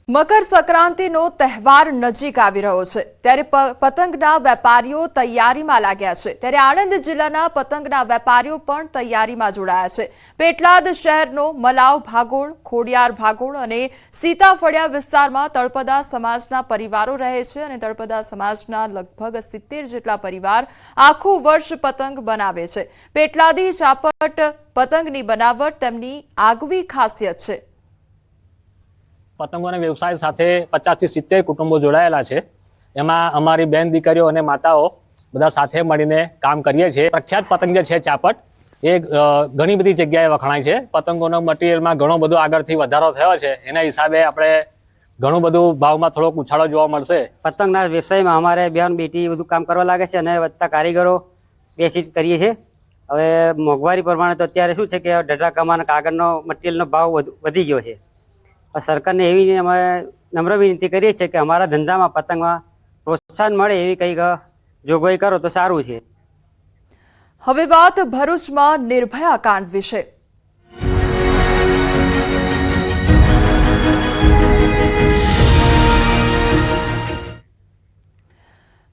મકર સંક્રાંતિનો તહેવાર નજીક આવી રહ્યો છે ત્યારે પતંગના વેપારીઓ તૈયારીમાં લાગ્યા છે ત્યારે આણંદ જિલ્લાના પતંગના વેપારીઓ પણ તૈયારીમાં જોડાયા છે। પેટલાદ શહેરનો મલાવ ભાગોળ, ખોડિયાર ભાગોળ અને સીતાફળિયા વિસ્તારમાં તળપદા સમાજના પરિવારો રહે છે અને તળપદા સમાજના લગભગ 70 જેટલા પરિવાર આખું વર્ષ પતંગ બનાવે છે। પેટલાદી ચાપટ પતંગની બનાવટ તેમની આગવી ખાસિયત છે। પતંગોના વ્યવસાય સાથે 50 થી 70 કુટુંબો જોડાયેલા છે। એમાં અમારી બેન દીકરીઓ અને માતાઓ બધા સાથે મળીને કામ કરીએ છીએ। પ્રખ્યાત પતંગ જે છે ચાપટ એ ઘણી બધી જગ્યાએ વખણાય છે। પતંગોનો મટીરિયલમાં ઘણો બધો આગળથી વધારો થયો છે, એના હિસાબે આપણે ઘણું બધું ભાવમાં થોડોક ઉછાળો જોવા મળશે। પતંગના વ્યવસાયમાં અમારે બેન બેટી બધું કામ કરવા લાગે છે અને વધતા કારીગરો બેસી કરીએ છીએ। હવે મોંઘવારી પ્રમાણે તો અત્યારે શું છે કે ડટાકામાં કાગળનો મટીરિયલનો ભાવ વધી ગયો છે। સરકારને એવી અમે નમ્ર વિનંતી કરીએ છીએ કે અમારા ધંધામાં પતંગમાં પ્રોત્સાહન મળે એવી કંઈક જોગવાઈ કરો તો સારું છે। હવે વાત ભરૂચમાં નિર્ભયા કાંડ વિશે।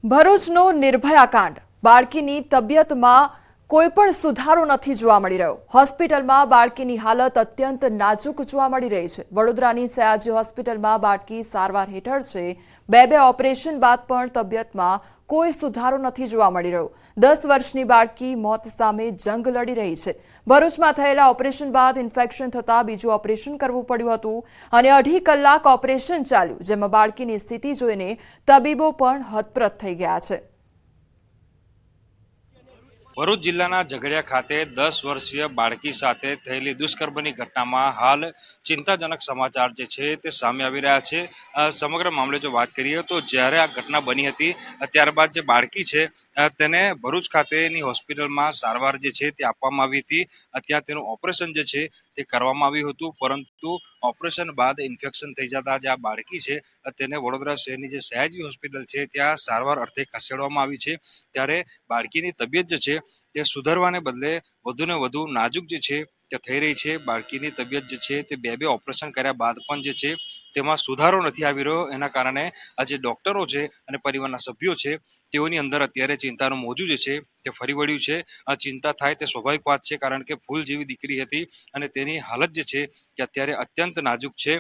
ભરૂચનો નિર્ભયા કાંડ, બાળકીની તબિયતમાં કોઈ પણ સુધારો નથી જોવા મળી રહ્યો। હોસ્પિટલમાં બાળકીની હાલત અત્યંત નાજુક જોવા મળી રહી છે। વડોદરાની સયાજી હોસ્પિટલમાં બાળકી સારવાર હેઠળ છે। બે ઓપરેશન બાદ પણ તબિયતમાં કોઈ સુધારો નથી જોવા મળી રહ્યો। 10 વર્ષની બાળકી મોત સામે જંગ લડી રહી છે। ભરૂચમાં થયેલા ઓપરેશન બાદ ઇન્ફેક્શન થતા બીજું ઓપરેશન કરવું પડ્યું હતું અને 2.5 કલાક ઓપરેશન ચાલ્યું, જેમાં બાળકીની સ્થિતિ જોઈને તબીબો પણ હતપ્રત થઈ ગયા છે। ભરૂચ જિલ્લાના ઝઘડિયા ખાતે 10 વર્ષીય બાળકી સાથે થયેલી દુષ્કર્મની ઘટનામાં હાલ ચિંતાજનક સમાચાર જે છે તે સામે આવી રહ્યા છે। સમગ્ર મામલે જો વાત કરીએ તો જ્યારે આ ઘટના બની હતી ત્યારબાદ જે બાળકી છે તેને ભરૂચ ખાતેની હોસ્પિટલમાં સારવાર જે છે તે આપવામાં આવી હતી। ત્યાં તેનું ઓપરેશન જે છે તે કરવામાં આવ્યું હતું, પરંતુ ઓપરેશન બાદ ઇન્ફેક્શન થઈ જતા જે આ બાળકી છે તેને વડોદરા શહેરની જે સયાજી હોસ્પિટલ છે ત્યાં સારવાર અર્થે ખસેડવામાં આવી છે। ત્યારે બાળકીની તબિયત જે છે તે સુધારવાને બદલે વધુને વધુ નાજુક જે છે તે થઈ રહી છે। બાળકીની તબિયત જે છે તે બે ઓપરેશન કર્યા બાદ પણ જે છે તેમાં સુધારો નથી આવી રહ્યો। એના કારણે આ જે ડોક્ટરો છે અને પરિવારના સભ્યો છે તેઓની અંદર અત્યારે ચિંતાનું મોજું જે છે તે ફરી વળ્યું છે। આ ચિંતા થાય તે સ્વાભાવિક વાત છે, કારણ કે ફૂલ જેવી દીકરી હતી અને તેની હાલત જે છે તે અત્યારે અત્યંત નાજુક છે।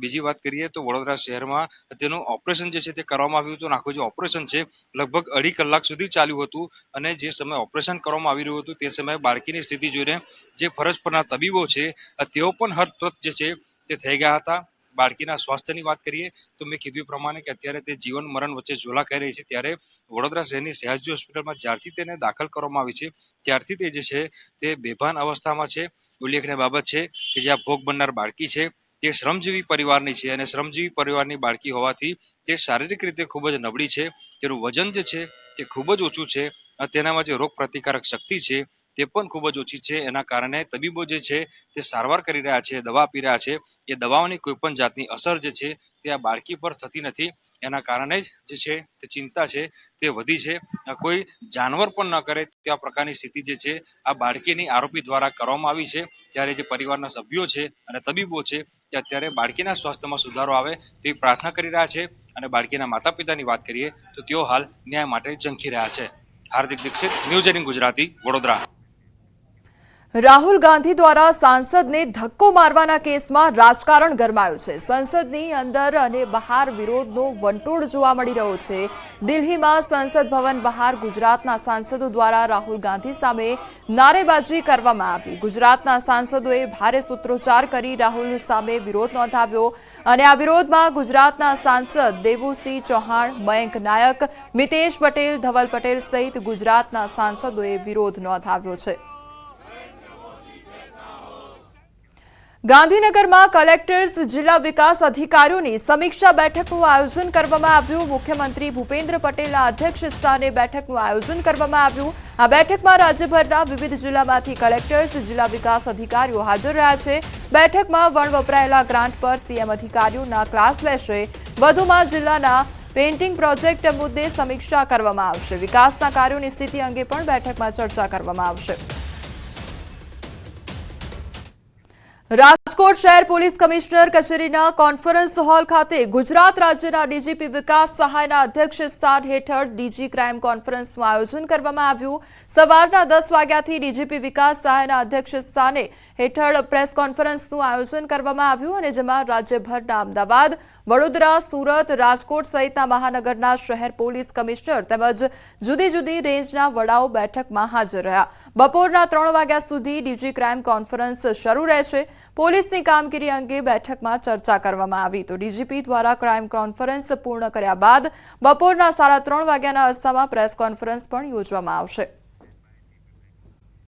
બીજી વાત કરીએ તો વડોદરા શહેરમાં તેનું ઓપરેશન જે છે તે કરવામાં આવ્યું હતું। આખું જે ઓપરેશન છે લગભગ 2.5 કલાક સુધી ચાલ્યું હતું અને જે સમયે ઓપરેશન કરવામાં આવી રહ્યું હતું તે સમયે બાળકીની સ્થિતિ જોઈને જે ફરજ પરના તબીબો છે તેઓ પણ હતપ્રત જે છે તે થઈ ગયા હતા। બાળકીના સ્વાસ્થ્યની વાત કરીએ તો મેં કીધું પ્રમાણે કે અત્યારે તે જીવન મરણ વચ્ચે ઝોલા ખાઈ રહી છે। ત્યારે વડોદરા શહેરની સયાજી હોસ્પિટલમાં જ્યારથી તેને દાખલ કરવામાં આવી છે ત્યારથી તે જે છે તે બેભાન અવસ્થામાં છે। ઉલ્લેખનીય બાબત છે કે જે આ ભોગ બનનાર બાળકી છે તે શ્રમજીવી પરિવારની છે અને શ્રમજીવી પરિવારની બાળકી હોવાથી તે શારીરિક રીતે ખૂબ જ નબળી છે। તેનું વજન જે છે તે ખૂબ જ ઓછું છે। તેનામાં જે રોગ પ્રતિકારક શક્તિ છે તે પણ ખૂબ જ ઓછી છે। એના કારણે તબીબો જે છે તે સારવાર કરી રહ્યા છે, દવા આપી રહ્યા છે। એ દવાઓની કોઈ પણ જાતની અસર જે છે તે આ બાળકી પર થતી નથી। એના કારણે જ જે છે તે ચિંતા છે તે વધી છે। કોઈ જાનવર પણ ન કરે તે પ્રકારની સ્થિતિ જે છે આ બાળકીની આરોપી દ્વારા કરવામાં આવી છે। ત્યારે જે પરિવારના સભ્યો છે અને તબીબો છે તે અત્યારે બાળકીના સ્વાસ્થ્યમાં સુધારો આવે તેવી પ્રાર્થના કરી રહ્યા છે અને બાળકીના માતા પિતાની વાત કરીએ તો તેઓ હાલ ન્યાય માટે ઝંખી રહ્યા છે। હાર્દિક દીક્ષિત, ન્યૂઝ 18 ગુજરાતી, વડોદરા। રાહુલ ગાંધી દ્વારા સાંસદને ધક્કો મારવાના કેસમાં રાજકારણ ગરમાયું છે। સંસદની અંદર અને બહાર વિરોધનો વંટોળ જોવા મળી રહ્યો છે। દિલ્હીમાં સંસદ ભવન બહાર ગુજરાતના સાંસદો દ્વારા રાહુલ ગાંધી સામે નારેબાજી કરવામાં આવી। ગુજરાતના સાંસદોએ ભારે સૂત્રોચ્ચાર કરી રાહુલ સામે વિરોધ નોંધાવ્યો અને આ વિરોધમાં ગુજરાતના સાંસદ દેવુસિંહ ચૌહાણ, મયંક નાયક, મિતેશ પટેલ, ધવલ પટેલ સહિત ગુજરાતના સાંસદોએ વિરોધ નોંધાવ્યો છે। ગાંધીનગરમાં કલેક્ટર્સ, જિલ્લા વિકાસ અધિકારીઓની સમીક્ષા બેઠકનું આયોજન કરવામાં આવ્યું। મુખ્યમંત્રી ભૂપેન્દ્ર પટેલના અધ્યક્ષસ્થાને બેઠકનું આયોજન કરવામાં આવ્યું। આ બેઠકમાં રાજ્યભરના વિવિધ જિલ્લામાંથી કલેક્ટર્સ, જિલ્લા વિકાસ અધિકારીઓ હાજર રહ્યા છે। બેઠકમાં વપરાયેલા ગ્રાન્ટ પર સીએમ અધિકારીઓના ક્લાસ લેશે। વધુમાં જિલ્લાના પેઇન્ટિંગ પ્રોજેક્ટ મુદ્દે સમીક્ષા કરવામાં આવશે। વિકાસના કાર્યોની સ્થિતિ અંગે પણ બેઠકમાં ચર્ચા કરવામાં આવશે। રાજકોટ શહેર પોલીસ કમિશનર કચેરીના કોન્ફરન્સ હોલ ખાતે ગુજરાત રાજ્યના ડીજીપી વિકાસ સહાયના અધ્યક્ષ સ્થાન હેઠળ ડીજી ક્રાઇમ કોન્ફરન્સનું આયોજન કરવામાં આવ્યું। સવારના 10 વાગ્યાથી ડીજીપી વિકાસ સહાયના અધ્યક્ષ સ્થાને હેઠળ પ્રેસ કોન્ફરન્સનું આયોજન કરવામાં આવ્યું અને જેમાં રાજ્યભરના અમદાવાદ, વડોદરા, સુરત, રાજકોટ સહિતના મહાનગરના શહેર પોલીસ કમિશનર તેમજ જુદી જુદી રેન્જના વડાઓ બેઠકમાં હાજર રહ્યા। બપોરના 3 વાગ્યા સુધી ડીજી ક્રાઇમ કોન્ફરન્સ શરૂ રહેશે। પોલીસની કામગીરી અંગે બેઠકમાં ચર્ચા કરવામાં આવી તો ડીજીપી દ્વારા ક્રાઇમ કોન્ફરન્સ પૂર્ણ કર્યા બાદ બપોરના 3:30 વાગ્યાના અરસામાં પ્રેસ કોન્ફરન્સ પણ યોજવામાં આવશે।